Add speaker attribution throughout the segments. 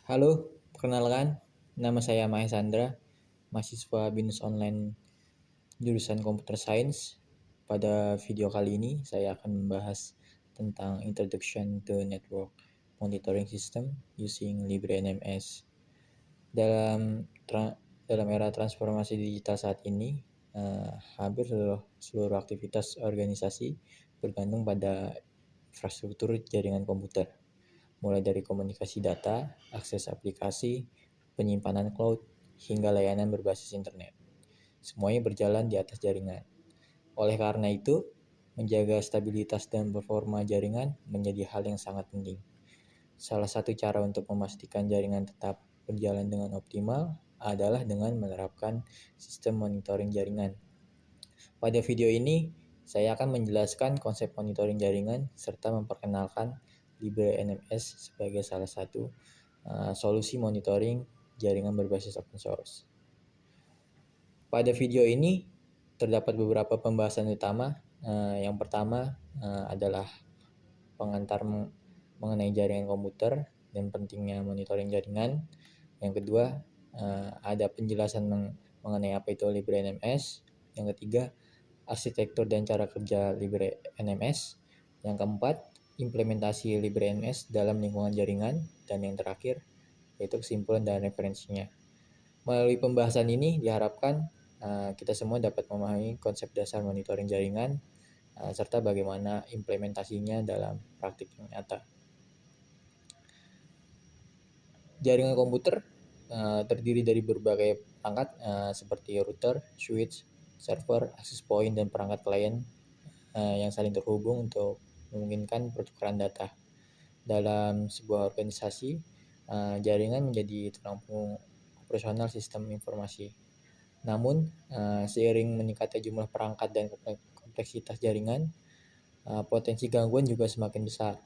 Speaker 1: Halo, perkenalkan, nama saya Mahesandra, mahasiswa BINUS Online jurusan Computer Science. Pada video kali ini, saya akan membahas tentang Introduction to Network Monitoring System using LibreNMS. Dalam dalam era transformasi digital saat ini, hampir seluruh aktivitas organisasi bergantung pada infrastruktur jaringan komputer, mulai dari komunikasi data, akses aplikasi, penyimpanan cloud, hingga layanan berbasis internet. Semuanya berjalan di atas jaringan. Oleh karena itu, menjaga stabilitas dan performa jaringan menjadi hal yang sangat penting. Salah satu cara untuk memastikan jaringan tetap berjalan dengan optimal adalah dengan menerapkan sistem monitoring jaringan. Pada video ini, saya akan menjelaskan konsep monitoring jaringan serta memperkenalkan LibreNMS sebagai salah satu solusi monitoring jaringan berbasis open source. Pada video ini terdapat beberapa pembahasan utama. Yang pertama adalah pengantar mengenai jaringan komputer dan pentingnya monitoring jaringan. Yang kedua ada penjelasan mengenai apa itu LibreNMS. Yang ketiga, arsitektur dan cara kerja LibreNMS. Yang keempat, implementasi LibreNMS dalam lingkungan jaringan. Dan yang terakhir, yaitu kesimpulan dan referensinya. Melalui pembahasan ini diharapkan kita semua dapat memahami konsep dasar monitoring jaringan serta bagaimana implementasinya dalam praktik yang nyata. Jaringan komputer terdiri dari berbagai perangkat seperti router, switch, server, access point, dan perangkat klien yang saling terhubung untuk memungkinkan pertukaran data. Dalam sebuah organisasi, jaringan menjadi tulang punggung operasional sistem informasi. Namun, seiring meningkatnya jumlah perangkat dan kompleksitas jaringan, potensi gangguan juga semakin besar.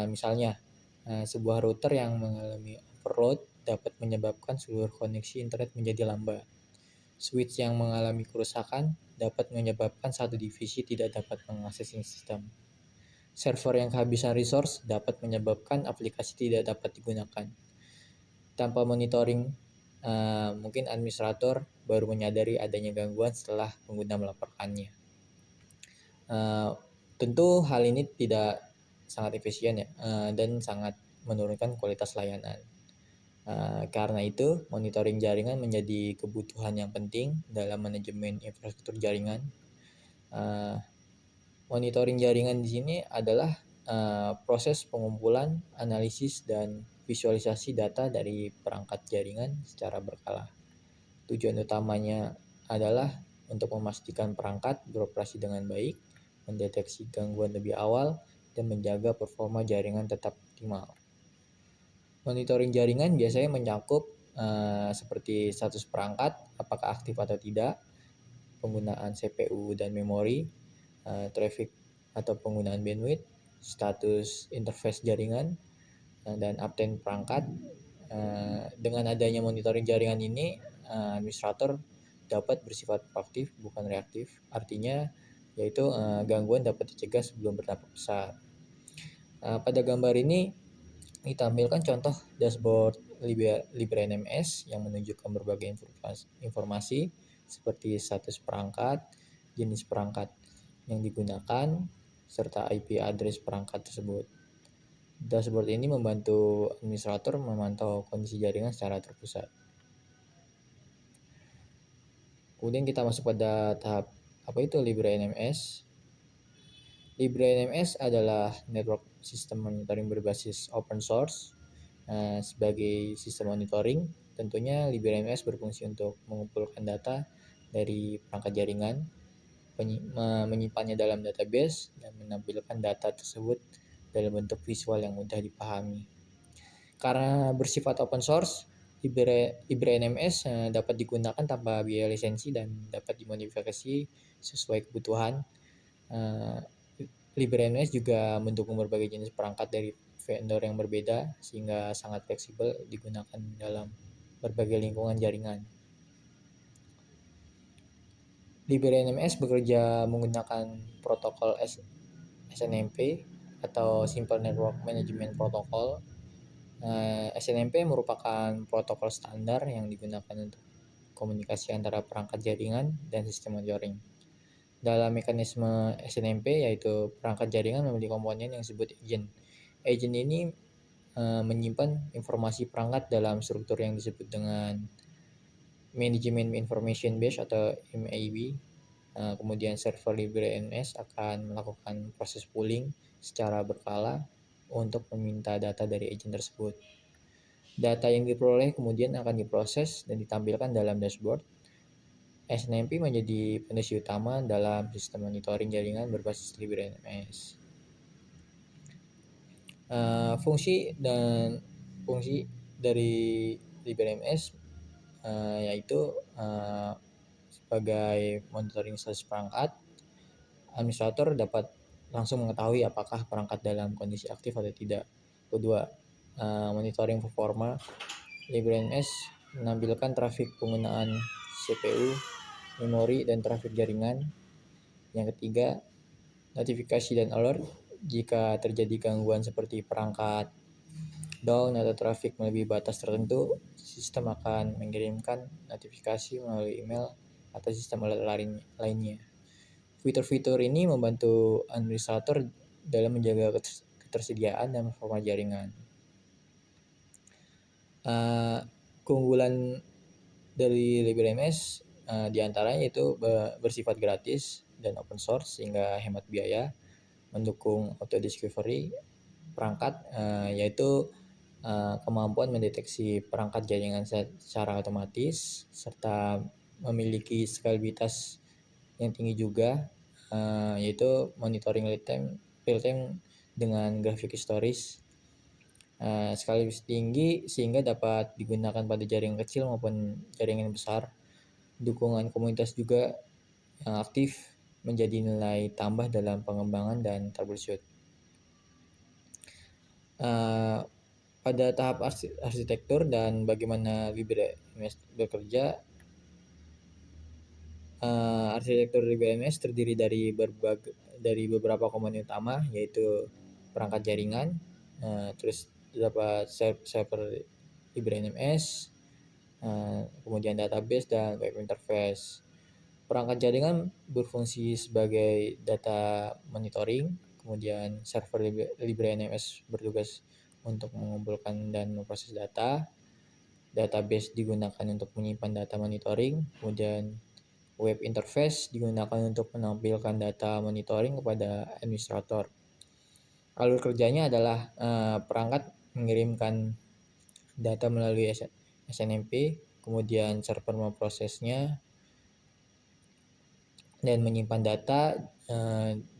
Speaker 1: Misalnya, sebuah router yang mengalami overload dapat menyebabkan seluruh koneksi internet menjadi lambat. Switch yang mengalami kerusakan dapat menyebabkan satu divisi tidak dapat mengakses sistem. Server yang kehabisan resource dapat menyebabkan aplikasi tidak dapat digunakan. Tanpa monitoring, mungkin administrator baru menyadari adanya gangguan setelah pengguna melaporkannya. Tentu hal ini tidak sangat efisien ya, dan sangat menurunkan kualitas layanan. Karena itu, monitoring jaringan menjadi kebutuhan yang penting dalam manajemen infrastruktur jaringan. Monitoring jaringan di sini adalah proses pengumpulan, analisis, dan visualisasi data dari perangkat jaringan secara berkala. Tujuan utamanya adalah untuk memastikan perangkat beroperasi dengan baik, mendeteksi gangguan lebih awal, dan menjaga performa jaringan tetap optimal. Monitoring jaringan biasanya mencakup seperti status perangkat, apakah aktif atau tidak, penggunaan CPU dan memori, traffic atau penggunaan bandwidth, status interface jaringan, dan uptime perangkat. Dengan adanya monitoring jaringan ini, administrator dapat bersifat proaktif bukan reaktif. Artinya yaitu gangguan dapat dicegah sebelum berdampak besar. Pada gambar ini ditampilkan contoh dashboard LibreNMS yang menunjukkan berbagai informasi seperti status perangkat, jenis perangkat yang digunakan, serta IP address perangkat tersebut. Dashboard ini membantu administrator memantau kondisi jaringan secara terpusat. Kemudian kita masuk pada tahap apa itu LibreNMS. LibreNMS adalah network system monitoring berbasis open source. Sebagai sistem monitoring, tentunya LibreNMS berfungsi untuk mengumpulkan data dari perangkat jaringan, menyimpannya dalam database, dan menampilkan data tersebut dalam bentuk visual yang mudah dipahami. Karena bersifat open source, LibreNMS dapat digunakan tanpa biaya lisensi dan dapat dimodifikasi sesuai kebutuhan. LibreNMS juga mendukung berbagai jenis perangkat dari vendor yang berbeda sehingga sangat fleksibel digunakan dalam berbagai lingkungan jaringan. LibreNMS bekerja menggunakan protokol SNMP atau Simple Network Management Protocol. SNMP merupakan protokol standar yang digunakan untuk komunikasi antara perangkat jaringan dan sistem monitoring. Dalam mekanisme SNMP, yaitu perangkat jaringan memiliki komponen yang disebut agent. Agent ini menyimpan informasi perangkat dalam struktur yang disebut dengan Management Information Base atau MIB. Kemudian server LibreNS akan melakukan proses pooling secara berkala untuk meminta data dari agent tersebut. Data yang diperoleh kemudian akan diproses dan ditampilkan dalam dashboard. SNMP menjadi fondasi utama dalam sistem monitoring jaringan berbasis LibreNS. Fungsi dari LibreNS yaitu sebagai monitoring status perangkat, administrator dapat langsung mengetahui apakah perangkat dalam kondisi aktif atau tidak. Kedua, monitoring performa. LibreNS menampilkan trafik penggunaan CPU, memori, dan trafik jaringan. Yang ketiga, notifikasi dan alert. Jika terjadi gangguan seperti perangkat down atau trafik melebihi batas tertentu, sistem akan mengirimkan notifikasi melalui email atau sistem alert lainnya. Fitur-fitur ini membantu administrator dalam menjaga ketersediaan dan performa jaringan. Keunggulan dari LibreNS diantaranya itu bersifat gratis dan open source sehingga hemat biaya, mendukung auto discovery perangkat, yaitu kemampuan mendeteksi perangkat jaringan secara otomatis, serta memiliki skalabilitas yang tinggi juga, yaitu monitoring real time dengan grafik historis. Sekaligus tinggi sehingga dapat digunakan pada jaringan kecil maupun jaringan besar. Dukungan komunitas juga yang aktif menjadi nilai tambah dalam pengembangan dan troubleshoot. Pada tahap arsitektur dan bagaimana LibreNS bekerja, arsitektur LibreNS terdiri dari beberapa komponen utama, yaitu perangkat jaringan, terus terdapat server LibreNS, kemudian database dan web interface. Perangkat jaringan berfungsi sebagai data monitoring, kemudian server LibreNS bertugas untuk mengumpulkan dan memproses data. Database digunakan untuk menyimpan data monitoring, kemudian web interface digunakan untuk menampilkan data monitoring kepada administrator. Alur kerjanya adalah perangkat mengirimkan data melalui SNMP, kemudian server memprosesnya dan menyimpan data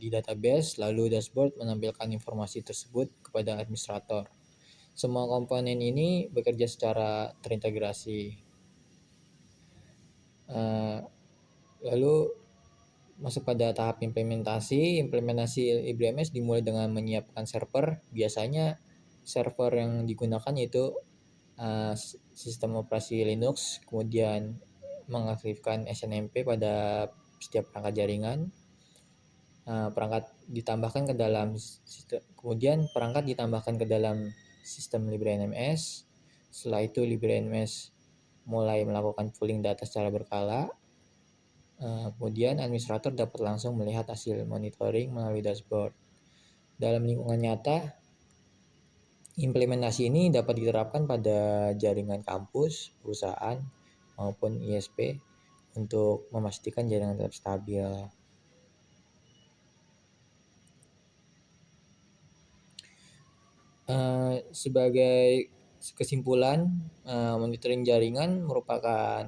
Speaker 1: di database, lalu dashboard menampilkan informasi tersebut kepada administrator. Semua komponen ini bekerja secara terintegrasi. Lalu masuk pada tahap implementasi. Implementasi LibreNS dimulai dengan menyiapkan server. Biasanya server yang digunakan yaitu sistem operasi Linux, kemudian mengaktifkan SNMP pada setiap perangkat jaringan. Perangkat ditambahkan ke dalam sistem LibreNS. Setelah itu LibreNS mulai melakukan pooling data secara berkala. Kemudian administrator dapat langsung melihat hasil monitoring melalui dashboard. Dalam lingkungan nyata, implementasi ini dapat diterapkan pada jaringan kampus, perusahaan, maupun ISP untuk memastikan jaringan tetap stabil. Sebagai kesimpulan, monitoring jaringan merupakan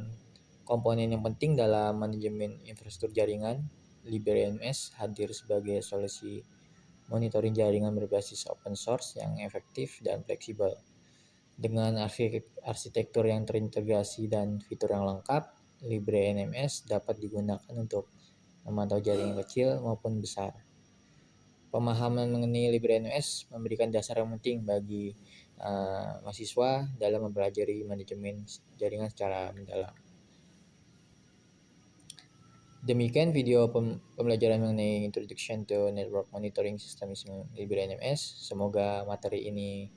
Speaker 1: komponen yang penting dalam manajemen infrastruktur jaringan. LibreNS hadir sebagai solusi monitoring jaringan berbasis open source yang efektif dan fleksibel. Dengan arsitektur yang terintegrasi dan fitur yang lengkap, LibreNS dapat digunakan untuk memantau jaringan kecil maupun besar. Pemahaman mengenai LibreNS memberikan dasar yang penting bagi mahasiswa dalam mempelajari manajemen jaringan secara mendalam. Demikian video pembelajaran mengenai Introduction to Network Monitoring System using LibreNS. Semoga materi ini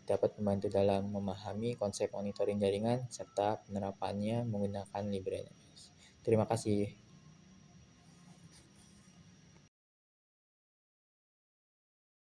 Speaker 1: dapat membantu dalam memahami konsep monitoring jaringan serta penerapannya menggunakan LibreNet. Terima kasih.